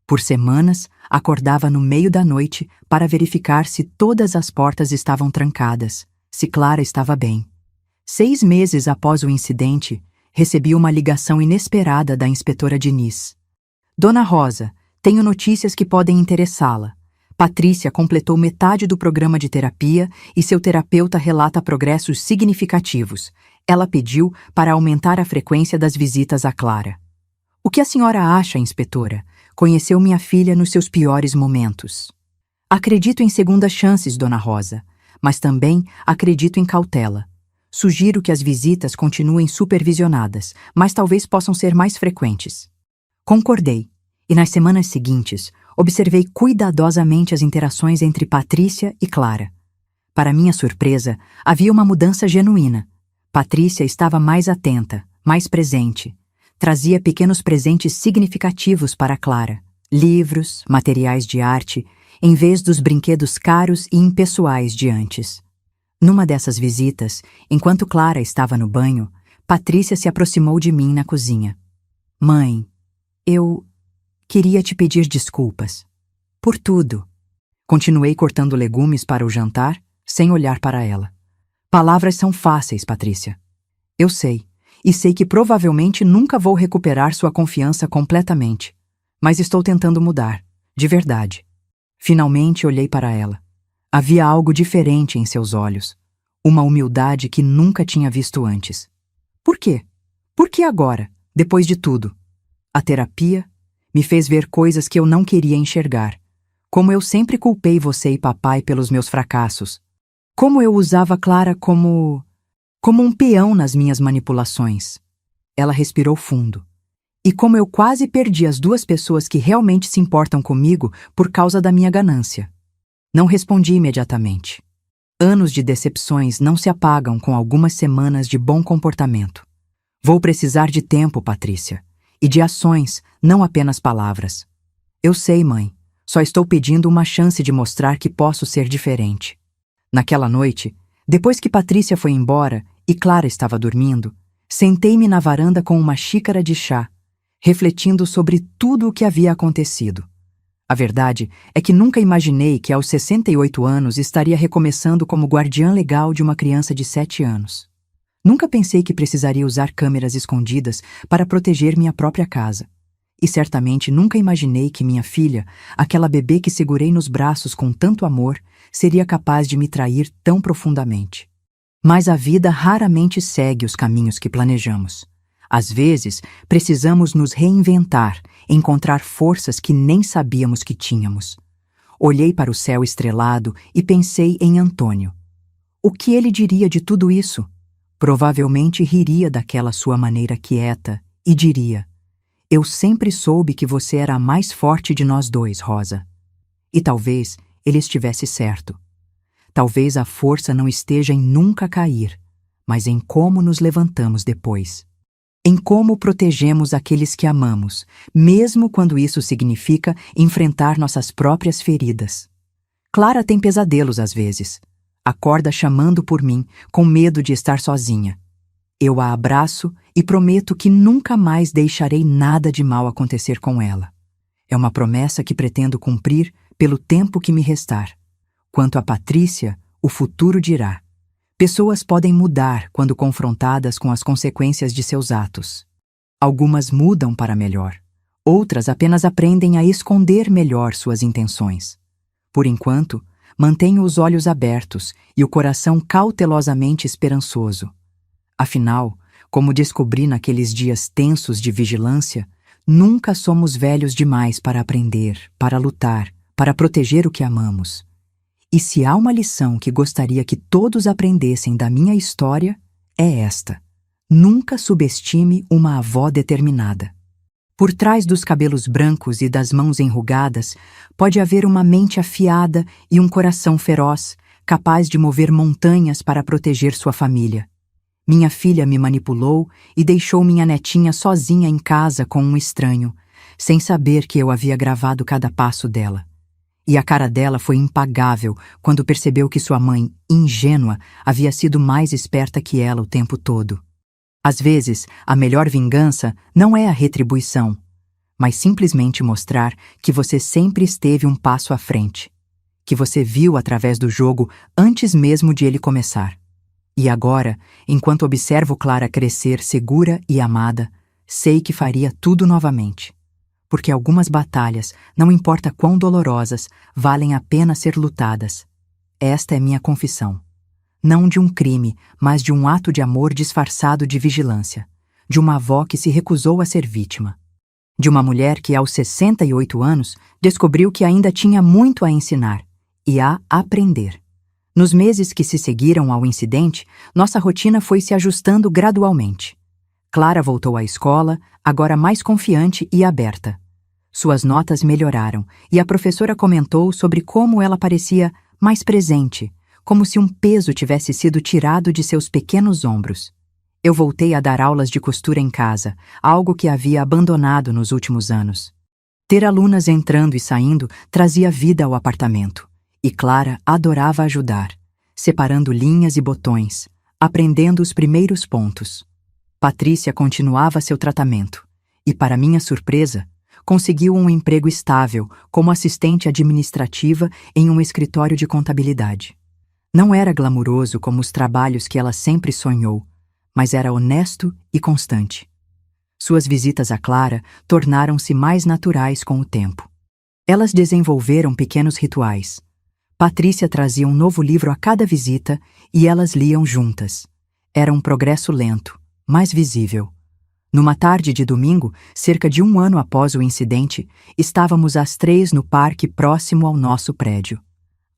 Por semanas, acordava no meio da noite para verificar se todas as portas estavam trancadas, se Clara estava bem. 6 meses após o incidente, recebi uma ligação inesperada da inspetora Diniz. Dona Rosa, tenho notícias que podem interessá-la. Patrícia completou metade do programa de terapia e seu terapeuta relata progressos significativos. Ela pediu para aumentar a frequência das visitas a Clara. O que a senhora acha, inspetora? Conheceu minha filha nos seus piores momentos. Acredito em segundas chances, Dona Rosa, mas também acredito em cautela. Sugiro que as visitas continuem supervisionadas, mas talvez possam ser mais frequentes. Concordei, e nas semanas seguintes, observei cuidadosamente as interações entre Patrícia e Clara. Para minha surpresa, havia uma mudança genuína. Patrícia estava mais atenta, mais presente. Trazia pequenos presentes significativos para Clara. Livros, materiais de arte, em vez dos brinquedos caros e impessoais de antes. Numa dessas visitas, enquanto Clara estava no banho, Patrícia se aproximou de mim na cozinha. Mãe, eu queria te pedir desculpas. Por tudo. Continuei cortando legumes para o jantar, sem olhar para ela. Palavras são fáceis, Patrícia. Eu sei, e sei que provavelmente nunca vou recuperar sua confiança completamente. Mas estou tentando mudar, de verdade. Finalmente olhei para ela. Havia algo diferente em seus olhos. Uma humildade que nunca tinha visto antes. Por quê? Por que agora, depois de tudo? A terapia me fez ver coisas que eu não queria enxergar. Como eu sempre culpei você e papai pelos meus fracassos. Como eu usava Clara como um peão nas minhas manipulações. Ela respirou fundo. E como eu quase perdi as 2 pessoas que realmente se importam comigo por causa da minha ganância. Não respondi imediatamente. Anos de decepções não se apagam com algumas semanas de bom comportamento. Vou precisar de tempo, Patrícia, e de ações, não apenas palavras. Eu sei, mãe, só estou pedindo uma chance de mostrar que posso ser diferente. Naquela noite, Depois que Patrícia foi embora e Clara estava dormindo, sentei-me na varanda com uma xícara de chá, refletindo sobre tudo o que havia acontecido. A verdade é que nunca imaginei que aos 68 anos estaria recomeçando como guardiã legal de uma criança de 7 anos. Nunca pensei que precisaria usar câmeras escondidas para proteger minha própria casa. E certamente nunca imaginei que minha filha, aquela bebê que segurei nos braços com tanto amor, seria capaz de me trair tão profundamente. Mas a vida raramente segue os caminhos que planejamos. Às vezes, precisamos nos reinventar, encontrar forças que nem sabíamos que tínhamos. Olhei para o céu estrelado e pensei em Antônio. O que ele diria de tudo isso? Provavelmente riria daquela sua maneira quieta e diria: "Eu sempre soube que você era a mais forte de nós dois, Rosa." E talvez ele estivesse certo. Talvez a força não esteja em nunca cair, mas em como nos levantamos depois. Em como protegemos aqueles que amamos, mesmo quando isso significa enfrentar nossas próprias feridas. Clara tem pesadelos às vezes. Acorda chamando por mim, com medo de estar sozinha. Eu a abraço e prometo que nunca mais deixarei nada de mal acontecer com ela. É uma promessa que pretendo cumprir pelo tempo que me restar. Quanto a Patrícia, o futuro dirá. Pessoas podem mudar quando confrontadas com as consequências de seus atos. Algumas mudam para melhor. Outras apenas aprendem a esconder melhor suas intenções. Por enquanto, mantenho os olhos abertos e o coração cautelosamente esperançoso. Afinal, como descobri naqueles dias tensos de vigilância, nunca somos velhos demais para aprender, para lutar, para proteger o que amamos. E se há uma lição que gostaria que todos aprendessem da minha história, é esta: nunca subestime uma avó determinada. Por trás dos cabelos brancos e das mãos enrugadas, pode haver uma mente afiada e um coração feroz, capaz de mover montanhas para proteger sua família. Minha filha me manipulou e deixou minha netinha sozinha em casa com um estranho, sem saber que eu havia gravado cada passo dela. E a cara dela foi impagável quando percebeu que sua mãe, ingênua, havia sido mais esperta que ela o tempo todo. Às vezes, a melhor vingança não é a retribuição, mas simplesmente mostrar que você sempre esteve um passo à frente, que você viu através do jogo antes mesmo de ele começar. E agora, enquanto observo Clara crescer segura e amada, sei que faria tudo novamente. Porque algumas batalhas, não importa quão dolorosas, valem a pena ser lutadas. Esta é minha confissão. Não de um crime, mas de um ato de amor disfarçado de vigilância. De uma avó que se recusou a ser vítima. De uma mulher que, aos 68 anos, descobriu que ainda tinha muito a ensinar e a aprender. Nos meses que se seguiram ao incidente, nossa rotina foi se ajustando gradualmente. Clara voltou à escola, agora mais confiante e aberta. Suas notas melhoraram e a professora comentou sobre como ela parecia mais presente, como se um peso tivesse sido tirado de seus pequenos ombros. Eu voltei a dar aulas de costura em casa, algo que havia abandonado nos últimos anos. Ter alunas entrando e saindo trazia vida ao apartamento, e Clara adorava ajudar, separando linhas e botões, aprendendo os primeiros pontos. Patrícia continuava seu tratamento, e, para minha surpresa, conseguiu um emprego estável como assistente administrativa em um escritório de contabilidade. Não era glamuroso como os trabalhos que ela sempre sonhou, mas era honesto e constante. Suas visitas a Clara tornaram-se mais naturais com o tempo. Elas desenvolveram pequenos rituais. Patrícia trazia um novo livro a cada visita e elas liam juntas. Era um progresso lento, mas visível. Numa tarde de domingo, cerca de 1 ano após o incidente, estávamos às 3 no parque próximo ao nosso prédio.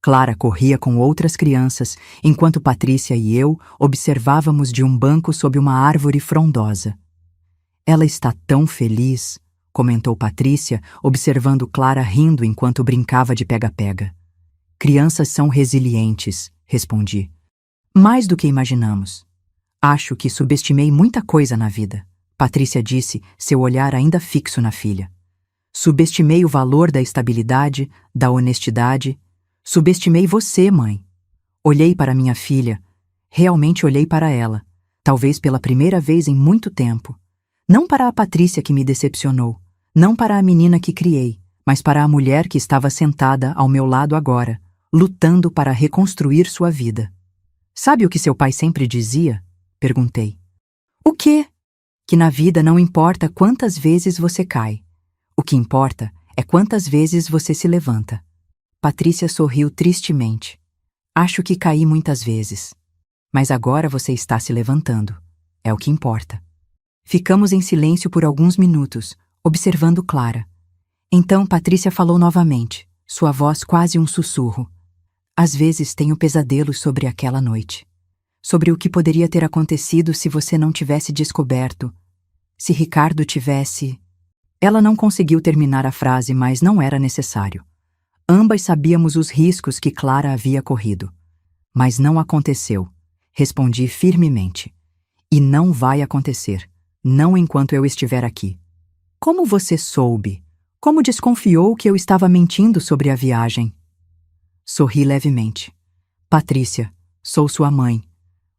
Clara corria com outras crianças, enquanto Patrícia e eu observávamos de um banco sob uma árvore frondosa. "Ela está tão feliz", comentou Patrícia, observando Clara rindo enquanto brincava de pega-pega. "Crianças são resilientes", respondi. "Mais do que imaginamos. Acho que subestimei muita coisa na vida", Patrícia disse, seu olhar ainda fixo na filha. "Subestimei o valor da estabilidade, da honestidade. Subestimei você, mãe." Olhei para minha filha, Realmente olhei para ela, talvez pela primeira vez em muito tempo. Não para a Patrícia que me decepcionou, não para a menina que criei, mas para a mulher que estava sentada ao meu lado agora, lutando para reconstruir sua vida. Sabe o que seu pai sempre dizia? Perguntei. O quê? Que na vida não importa quantas vezes você cai. O que importa é quantas vezes você se levanta. Patrícia sorriu tristemente. Acho que caí muitas vezes. Mas agora você está se levantando. É o que importa. Ficamos em silêncio por alguns minutos, observando Clara. Então Patrícia falou novamente, sua voz quase um sussurro. Às vezes tenho pesadelos sobre aquela noite. Sobre o que poderia ter acontecido se você não tivesse descoberto. Se Ricardo tivesse... Ela não conseguiu terminar a frase, mas não era necessário. Ambas sabíamos os riscos que Clara havia corrido. Mas não aconteceu. Respondi firmemente. E não vai acontecer. Não enquanto eu estiver aqui. Como você soube? Como desconfiou que eu estava mentindo sobre a viagem? Sorri levemente. Patrícia, sou sua mãe.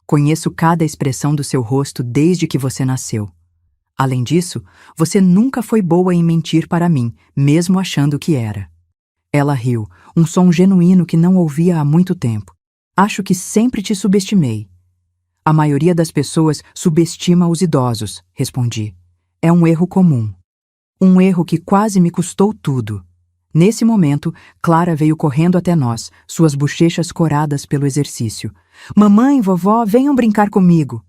Conheço cada expressão do seu rosto desde que você nasceu. Além disso, você nunca foi boa em mentir para mim, mesmo achando que era. Ela riu, um som genuíno que não ouvia há muito tempo. Acho que sempre te subestimei. A maioria das pessoas subestima os idosos, respondi. É um erro comum. Um erro que quase me custou tudo. Nesse momento, Clara veio correndo até nós, suas bochechas coradas pelo exercício. Mamãe, vovó, venham brincar comigo.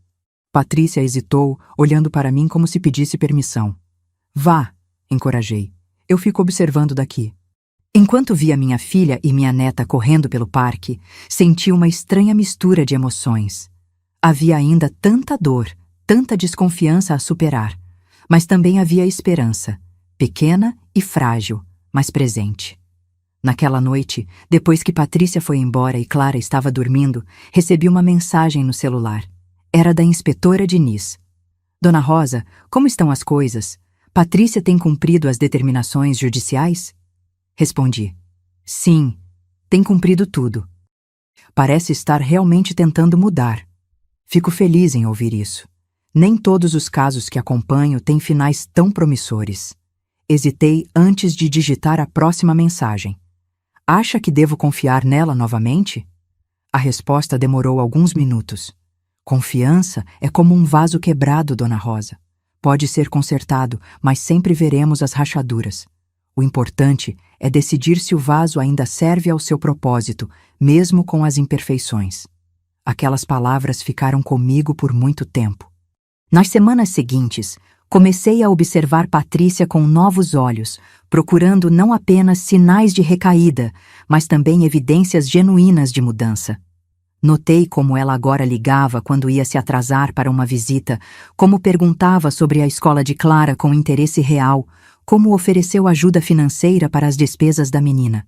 Patrícia hesitou, olhando para mim como se pedisse permissão. Vá, encorajei. Eu fico observando daqui. Enquanto via minha filha e minha neta correndo pelo parque, senti uma estranha mistura de emoções. Havia ainda tanta dor, tanta desconfiança a superar, mas também havia esperança, pequena e frágil, mas presente. Naquela noite, depois que Patrícia foi embora e Clara estava dormindo, recebi uma mensagem no celular. Era da inspetora Diniz. Dona Rosa, como estão as coisas? Patrícia tem cumprido as determinações judiciais? Respondi. Sim, tem cumprido tudo. Parece estar realmente tentando mudar. Fico feliz em ouvir isso. Nem todos os casos que acompanho têm finais tão promissores. Hesitei antes de digitar a próxima mensagem. Acha que devo confiar nela novamente? A resposta demorou alguns minutos. Confiança é como um vaso quebrado, Dona Rosa. Pode ser consertado, mas sempre veremos as rachaduras. O importante é decidir se o vaso ainda serve ao seu propósito, mesmo com as imperfeições. Aquelas palavras ficaram comigo por muito tempo. Nas semanas seguintes, comecei a observar Patrícia com novos olhos, procurando não apenas sinais de recaída, mas também evidências genuínas de mudança. Notei como ela agora ligava quando ia se atrasar para uma visita, como perguntava sobre a escola de Clara com interesse real, como ofereceu ajuda financeira para as despesas da menina.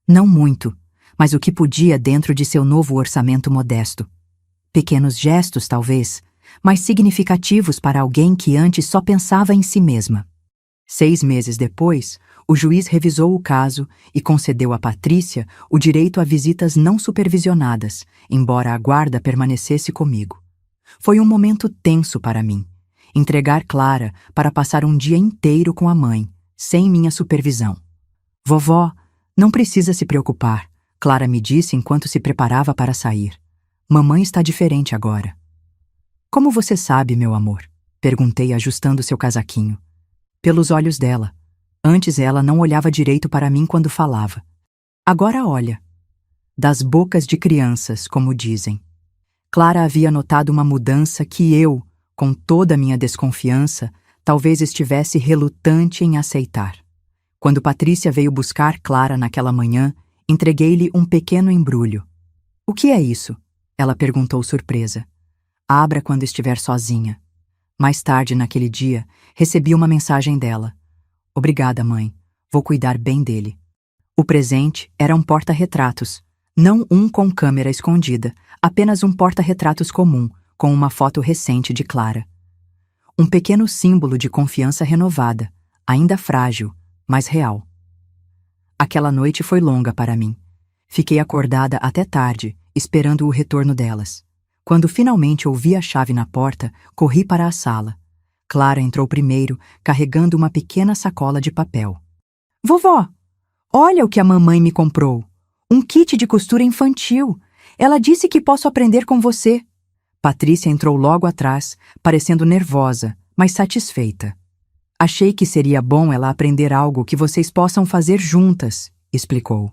Não muito, mas o que podia dentro de seu novo orçamento modesto. Pequenos gestos, talvez, mas significativos para alguém que antes só pensava em si mesma. 6 meses depois, o juiz revisou o caso e concedeu a Patrícia o direito a visitas não supervisionadas, embora a guarda permanecesse comigo. Foi um momento tenso para mim. Entregar Clara para passar um dia inteiro com a mãe, sem minha supervisão. Vovó, não precisa se preocupar, Clara me disse enquanto se preparava para sair. Mamãe está diferente agora. Como você sabe, meu amor? Perguntei ajustando seu casaquinho. Pelos olhos dela. Antes ela não olhava direito para mim quando falava. Agora olha. Das bocas de crianças, como dizem. Clara havia notado uma mudança que eu, com toda a minha desconfiança, talvez estivesse relutante em aceitar. Quando Patrícia veio buscar Clara naquela manhã, entreguei-lhe um pequeno embrulho. O que é isso? Ela perguntou surpresa. Abra quando estiver sozinha. Mais tarde, naquele dia, recebi uma mensagem dela. Obrigada, mãe. Vou cuidar bem dele. O presente era um porta-retratos. Não um com câmera escondida, apenas um porta-retratos comum, com uma foto recente de Clara. Um pequeno símbolo de confiança renovada, ainda frágil, mas real. Aquela noite foi longa para mim. Fiquei acordada até tarde, esperando o retorno delas. Quando finalmente ouvi a chave na porta, corri para a sala. Clara entrou primeiro, carregando uma pequena sacola de papel. Vovó, olha o que a mamãe me comprou. Um kit de costura infantil. Ela disse que posso aprender com você. Patrícia entrou logo atrás, parecendo nervosa, mas satisfeita. Achei que seria bom ela aprender algo que vocês possam fazer juntas, explicou.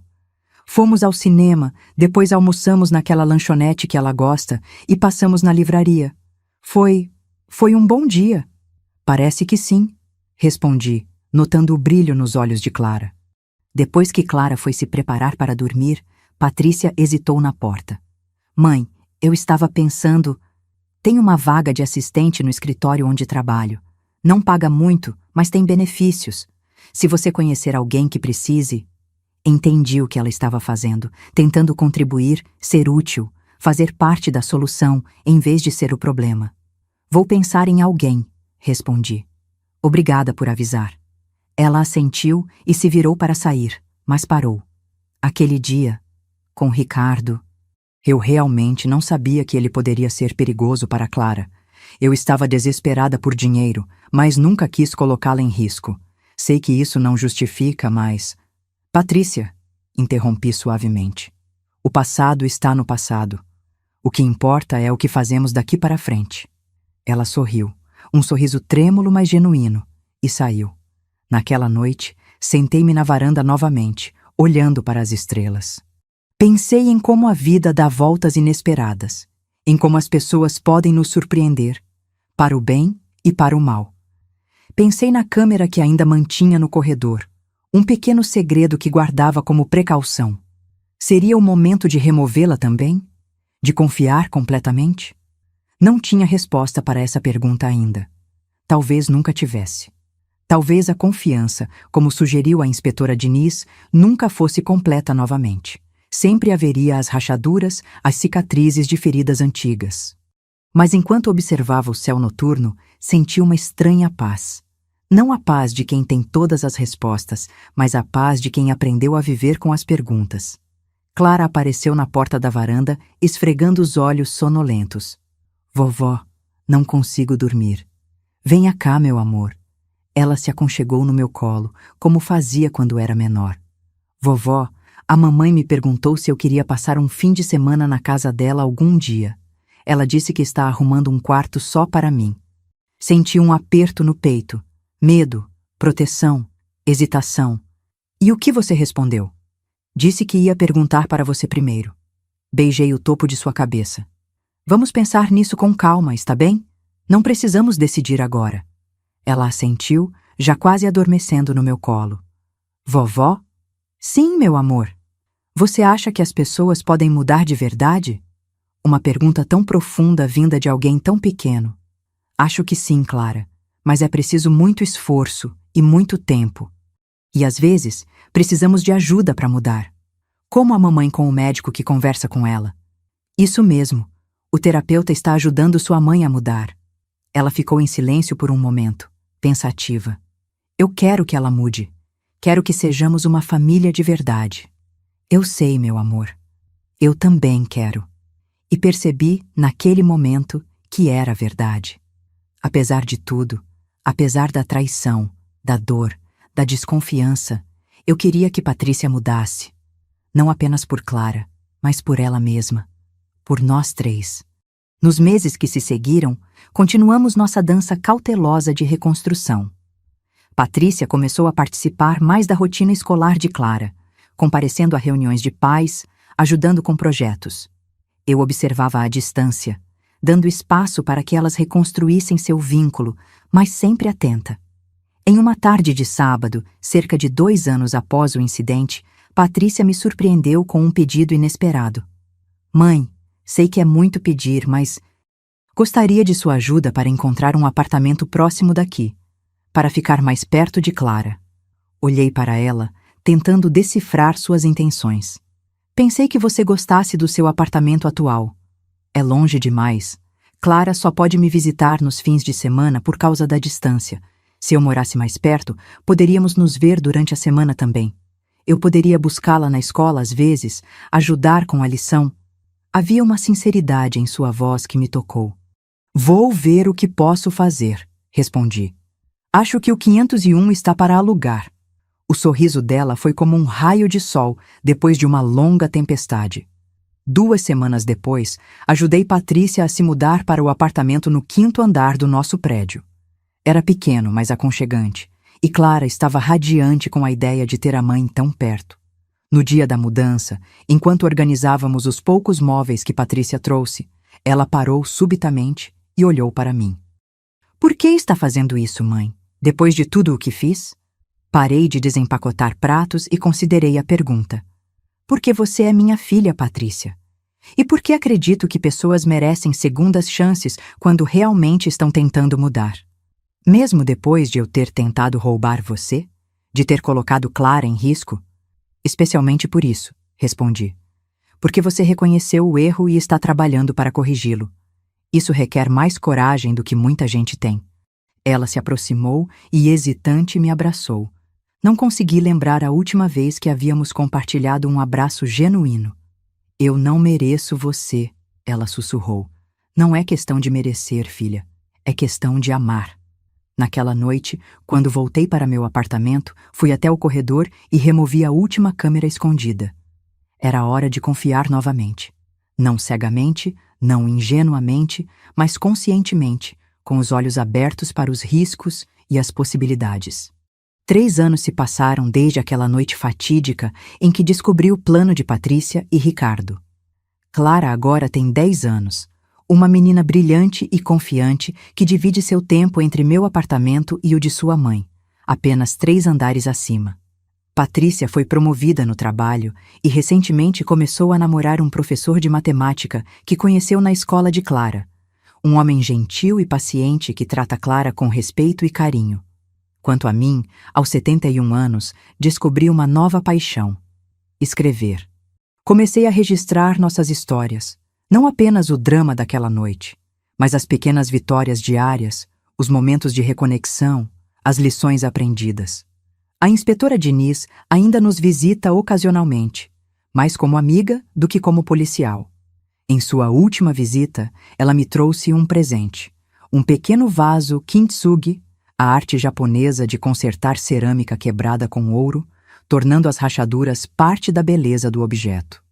Fomos ao cinema, depois almoçamos naquela lanchonete que ela gosta e passamos na livraria. Foi um bom dia. Parece que sim, respondi, notando o brilho nos olhos de Clara. Depois que Clara foi se preparar para dormir, Patrícia hesitou na porta. Mãe, eu estava pensando... Tem uma vaga de assistente no escritório onde trabalho. Não paga muito, mas tem benefícios. Se você conhecer alguém que precise... Entendi o que ela estava fazendo, tentando contribuir, ser útil, fazer parte da solução em vez de ser o problema. Vou pensar em alguém, respondi. Obrigada por avisar. Ela assentiu e se virou para sair, mas parou. Aquele dia, com Ricardo, eu realmente não sabia que ele poderia ser perigoso para Clara. Eu estava desesperada por dinheiro, mas nunca quis colocá-la em risco. Sei que isso não justifica, mas... Patrícia, interrompi suavemente. O passado está no passado. O que importa é o que fazemos daqui para frente. Ela sorriu, um sorriso trêmulo mas genuíno, e saiu. Naquela noite, sentei-me na varanda novamente, olhando para as estrelas. Pensei em como a vida dá voltas inesperadas, em como as pessoas podem nos surpreender, para o bem e para o mal. Pensei na câmera que ainda mantinha no corredor, um pequeno segredo que guardava como precaução. Seria o momento de removê-la também? De confiar completamente? Não tinha resposta para essa pergunta ainda. Talvez nunca tivesse. Talvez a confiança, como sugeriu a inspetora Diniz, nunca fosse completa novamente. Sempre haveria as rachaduras, as cicatrizes de feridas antigas. Mas enquanto observava o céu noturno, senti uma estranha paz. Não a paz de quem tem todas as respostas, mas a paz de quem aprendeu a viver com as perguntas. Clara apareceu na porta da varanda, esfregando os olhos sonolentos. Vovó, não consigo dormir. Venha cá, meu amor. Ela se aconchegou no meu colo, como fazia quando era menor. Vovó, a mamãe me perguntou se eu queria passar um fim de semana na casa dela algum dia. Ela disse que está arrumando um quarto só para mim. Senti um aperto no peito. Medo, proteção, hesitação. E o que você respondeu? Disse que ia perguntar para você primeiro. Beijei o topo de sua cabeça. Vamos pensar nisso com calma, está bem? Não precisamos decidir agora. Ela assentiu, já quase adormecendo no meu colo. Vovó? Sim, meu amor. Você acha que as pessoas podem mudar de verdade? Uma pergunta tão profunda vinda de alguém tão pequeno. Acho que sim, Clara. Mas é preciso muito esforço e muito tempo. E às vezes, precisamos de ajuda para mudar. Como a mamãe com o médico que conversa com ela. Isso mesmo, o terapeuta está ajudando sua mãe a mudar. Ela ficou em silêncio por um momento, pensativa. Eu quero que ela mude. Quero que sejamos uma família de verdade. Eu sei, meu amor. Eu também quero. E percebi, naquele momento, que era verdade. Apesar de tudo, apesar da traição, da dor, da desconfiança, eu queria que Patrícia mudasse. Não apenas por Clara, mas por ela mesma. Por nós três. Nos meses que se seguiram, continuamos nossa dança cautelosa de reconstrução. Patrícia começou a participar mais da rotina escolar de Clara, comparecendo a reuniões de pais, ajudando com projetos. Eu observava à distância, dando espaço para que elas reconstruíssem seu vínculo, mas sempre atenta. Em uma tarde de sábado, cerca de 2 anos após o incidente, Patrícia me surpreendeu com um pedido inesperado. Mãe, sei que é muito pedir, mas gostaria de sua ajuda para encontrar um apartamento próximo daqui, para ficar mais perto de Clara. Olhei para ela, tentando decifrar suas intenções. Pensei que você gostasse do seu apartamento atual. É longe demais. Clara só pode me visitar nos fins de semana por causa da distância. Se eu morasse mais perto, poderíamos nos ver durante a semana também. Eu poderia buscá-la na escola às vezes, ajudar com a lição. Havia uma sinceridade em sua voz que me tocou. Vou ver o que posso fazer, respondi. Acho que o 501 está para alugar. O sorriso dela foi como um raio de sol depois de uma longa tempestade. 2 semanas depois, ajudei Patrícia a se mudar para o apartamento no 5º andar do nosso prédio. Era pequeno, mas aconchegante, e Clara estava radiante com a ideia de ter a mãe tão perto. No dia da mudança, enquanto organizávamos os poucos móveis que Patrícia trouxe, ela parou subitamente e olhou para mim. Por que está fazendo isso, mãe? Depois de tudo o que fiz? Parei de desempacotar pratos e considerei a pergunta. Porque você é minha filha, Patrícia. E por que acredito que pessoas merecem segundas chances quando realmente estão tentando mudar? Mesmo depois de eu ter tentado roubar você? De ter colocado Clara em risco? Especialmente por isso, respondi. Porque você reconheceu o erro e está trabalhando para corrigi-lo. Isso requer mais coragem do que muita gente tem. Ela se aproximou e, hesitante, me abraçou. Não consegui lembrar a última vez que havíamos compartilhado um abraço genuíno. Eu não mereço você, ela sussurrou. Não é questão de merecer, filha. É questão de amar. Naquela noite, quando voltei para meu apartamento, fui até o corredor e removi a última câmera escondida. Era hora de confiar novamente. Não cegamente, não ingenuamente, mas conscientemente, com os olhos abertos para os riscos e as possibilidades. 3 anos se passaram desde aquela noite fatídica em que descobri o plano de Patrícia e Ricardo. Clara agora tem 10 anos, uma menina brilhante e confiante que divide seu tempo entre meu apartamento e o de sua mãe, apenas 3 andares acima. Patrícia foi promovida no trabalho e recentemente começou a namorar um professor de matemática que conheceu na escola de Clara, um homem gentil e paciente que trata Clara com respeito e carinho. Quanto a mim, aos 71 anos, descobri uma nova paixão: escrever. Comecei a registrar nossas histórias, não apenas o drama daquela noite, mas as pequenas vitórias diárias, os momentos de reconexão, as lições aprendidas. A inspetora Diniz ainda nos visita ocasionalmente, mais como amiga do que como policial. Em sua última visita, ela me trouxe um presente, um pequeno vaso kintsugi, a arte japonesa de consertar cerâmica quebrada com ouro, tornando as rachaduras parte da beleza do objeto.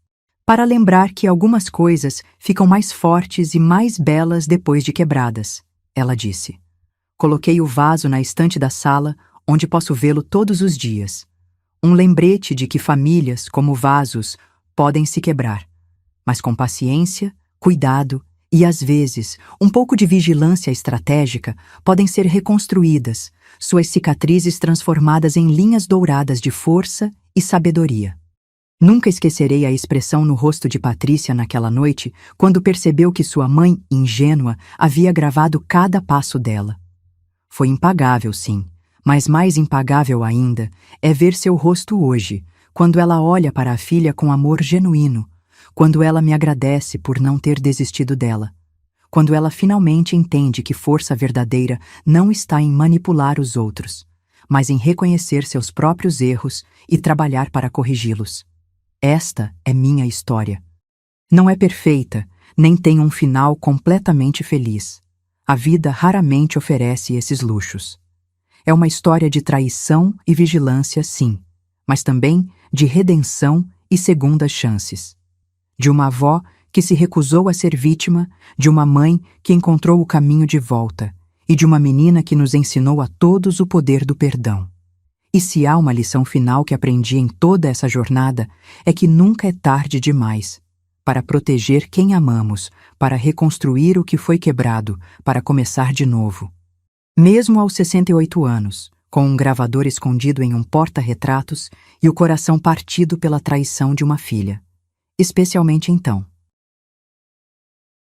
Para lembrar que algumas coisas ficam mais fortes e mais belas depois de quebradas, ela disse. Coloquei o vaso na estante da sala, onde posso vê-lo todos os dias. Um lembrete de que famílias, como vasos, podem se quebrar, mas com paciência, cuidado e, às vezes, um pouco de vigilância estratégica, podem ser reconstruídas, suas cicatrizes transformadas em linhas douradas de força e sabedoria. Nunca esquecerei a expressão no rosto de Patrícia naquela noite, quando percebeu que sua mãe, ingênua, havia gravado cada passo dela. Foi impagável, sim, mas mais impagável ainda é ver seu rosto hoje, quando ela olha para a filha com amor genuíno, quando ela me agradece por não ter desistido dela, quando ela finalmente entende que força verdadeira não está em manipular os outros, mas em reconhecer seus próprios erros e trabalhar para corrigi-los. Esta é minha história. Não é perfeita, nem tem um final completamente feliz. A vida raramente oferece esses luxos. É uma história de traição e vigilância, sim, mas também de redenção e segundas chances. De uma avó que se recusou a ser vítima, de uma mãe que encontrou o caminho de volta e de uma menina que nos ensinou a todos o poder do perdão. E se há uma lição final que aprendi em toda essa jornada, é que nunca é tarde demais para proteger quem amamos, para reconstruir o que foi quebrado, para começar de novo. Mesmo aos 68 anos, com um gravador escondido em um porta-retratos e o coração partido pela traição de uma filha. Especialmente então.